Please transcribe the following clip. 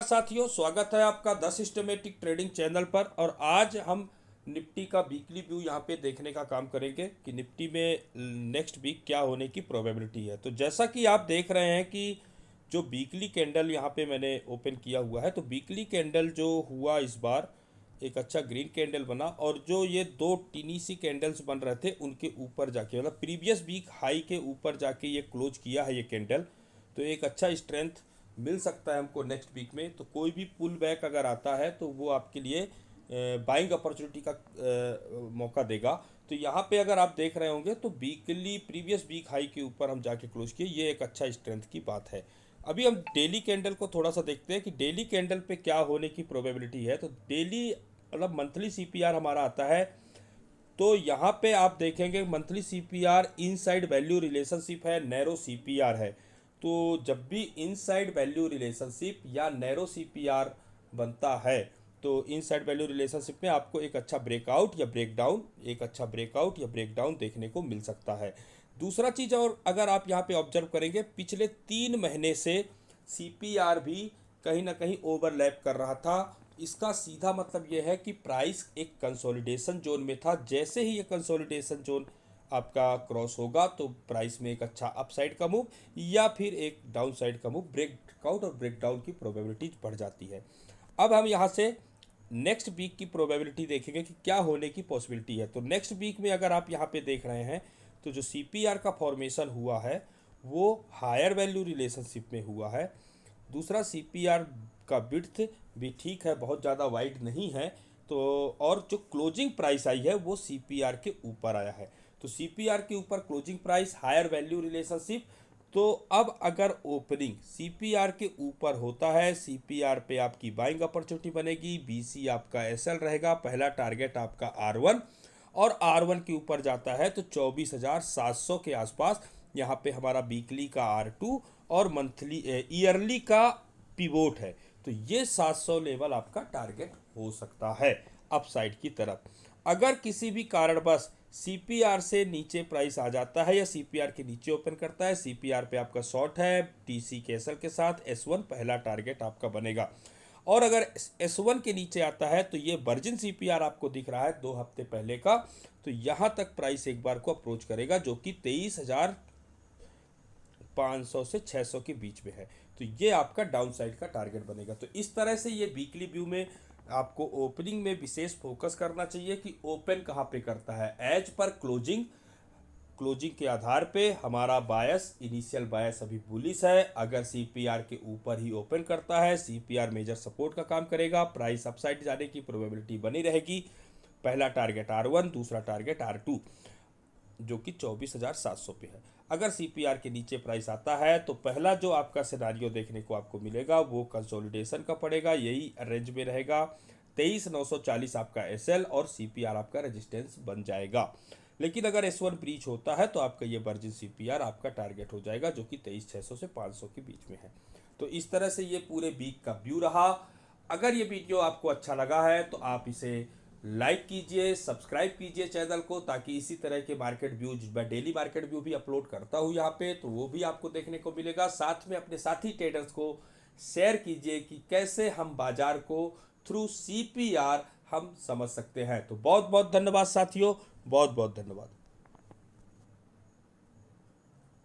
साथियों, स्वागत है आपका द सिस्टमेटिक ट्रेडिंग चैनल पर। और आज हम निफ्टी का वीकली व्यू यहाँ पे देखने का काम करेंगे कि निफ्टी में नेक्स्ट वीक क्या होने की प्रोबेबिलिटी है। तो जैसा कि आप देख रहे हैं कि जो वीकली कैंडल यहाँ पे मैंने ओपन किया हुआ है, तो वीकली कैंडल जो हुआ इस बार एक अच्छा ग्रीन कैंडल बना, और जो ये दो टीनी सी कैंडल्स बन रहे थे उनके ऊपर जाके, मतलब प्रीवियस वीक हाई के ऊपर जाके ये क्लोज किया है ये कैंडल। तो एक अच्छा स्ट्रेंथ मिल सकता है हमको नेक्स्ट वीक में। तो कोई भी पुल बैक अगर आता है तो वो आपके लिए बाइंग अपॉर्चुनिटी का मौका देगा। तो यहाँ पे अगर आप देख रहे होंगे तो वीकली प्रीवियस वीक हाई के ऊपर हम जाके क्लोज किए, ये एक अच्छा स्ट्रेंथ की बात है। अभी हम डेली कैंडल को थोड़ा सा देखते हैं कि डेली कैंडल पे क्या होने की प्रोबेबिलिटी है। तो डेली मतलब मंथली सीपीआर हमारा आता है। तो यहाँ पे आप देखेंगे monthly CPR inside value relationship है, नैरो सीपीआर है। तो जब भी इनसाइड वैल्यू रिलेशनशिप या नैरो सीपीआर बनता है तो इनसाइड वैल्यू रिलेशनशिप में आपको एक अच्छा ब्रेकआउट या ब्रेकडाउन, एक अच्छा ब्रेकआउट या ब्रेकडाउन देखने को मिल सकता है। दूसरा चीज़, और अगर आप यहाँ पे ऑब्जर्व करेंगे पिछले 3 महीने से सीपीआर भी कहीं ना कहीं ओवरलैप कर रहा था। इसका सीधा मतलब यह है कि प्राइस एक कंसोलिडेशन जोन में था। जैसे ही ये कंसोलिडेशन जोन आपका क्रॉस होगा तो प्राइस में एक अच्छा अपसाइड का मूव या फिर एक डाउन साइड का मूव, ब्रेकआउट और ब्रेकडाउन की प्रोबेबिलिटी बढ़ जाती है। अब हम यहाँ से नेक्स्ट वीक की प्रोबेबिलिटी देखेंगे कि क्या होने की पॉसिबिलिटी है। तो नेक्स्ट वीक में अगर आप यहाँ पे देख रहे हैं तो जो सीपीआर का फॉर्मेशन हुआ है वो हायर वैल्यू रिलेशनशिप में हुआ है। दूसरा, सीपीआर का विड्थ भी ठीक है, बहुत ज़्यादा वाइड नहीं है। तो और जो क्लोजिंग प्राइस आई है वो सीपीआर के ऊपर आया है। तो सीपीआर के ऊपर closing price, higher value relationship. तो अब अगर ओपनिंग सीपीआर के ऊपर होता है, सीपीआर पे आपकी बाइंग अपॉर्चुनिटी बनेगी, बीसी आपका एसएल रहेगा, पहला टारगेट आपका आर1, और आर1 के ऊपर जाता है तो 24,700 के आसपास यहाँ पे हमारा वीकली का आर2 और मंथली ईयरली का पिवोट है। तो ये 700 लेवल आपका टारगेट हो सकता है अपसाइड की तरफ। अगर किसी भी कारणवश सीपीआर से नीचे प्राइस आ जाता है या सीपीआर के नीचे ओपन करता है, सीपीआर पे आपका शॉर्ट है टीसी कैसल के साथ, एस1 पहला टारगेट आपका बनेगा। और अगर एस1 के नीचे आता है तो ये वर्जिन सीपीआर आपको दिख रहा है 2 हफ्ते पहले का, तो यहाँ तक प्राइस एक बार को अप्रोच करेगा जो कि 23,500 से 600 के बीच में है। तो ये आपका डाउन साइड का टारगेट बनेगा। तो इस तरह से ये वीकली व्यू में आपको ओपनिंग में विशेष फोकस करना चाहिए कि ओपन कहाँ पे करता है। एज पर क्लोजिंग, क्लोजिंग के आधार पे हमारा बायस, इनिशियल बायस अभी बुलिश है। अगर सीपीआर के ऊपर ही ओपन करता है, सीपीआर मेजर सपोर्ट का काम करेगा, प्राइस अपसाइड जाने की प्रोबेबिलिटी बनी रहेगी। पहला टारगेट आर1, दूसरा टारगेट आर2 जो कि 24,700 पे है। अगर सीपीआर के नीचे प्राइस आता है तो पहला जो आपका सिनारियो देखने को आपको मिलेगा वो कंसोलिडेशन का पड़ेगा, यही रेंज में रहेगा। 23,940 आपका एसएल और सीपीआर आपका रेजिस्टेंस बन जाएगा। लेकिन अगर एस1 ब्रीच होता है तो आपका ये वर्जिन सीपीआर आपका टारगेट हो जाएगा जो कि 23,600 से 500 के बीच में है। तो इस तरह से ये पूरे वीक का व्यू रहा। अगर ये वीडियो आपको अच्छा लगा है तो आप इसे लाइक कीजिए, सब्सक्राइब कीजिए चैनल को, ताकि इसी तरह के मार्केट व्यूज, मैं डेली मार्केट व्यू भी अपलोड करता हूँ यहाँ पे, तो वो भी आपको देखने को मिलेगा। साथ में अपने साथी ट्रेडर्स को शेयर कीजिए कि कैसे हम बाजार को थ्रू सीपीआर हम समझ सकते हैं। तो बहुत बहुत धन्यवाद साथियों, बहुत बहुत धन्यवाद।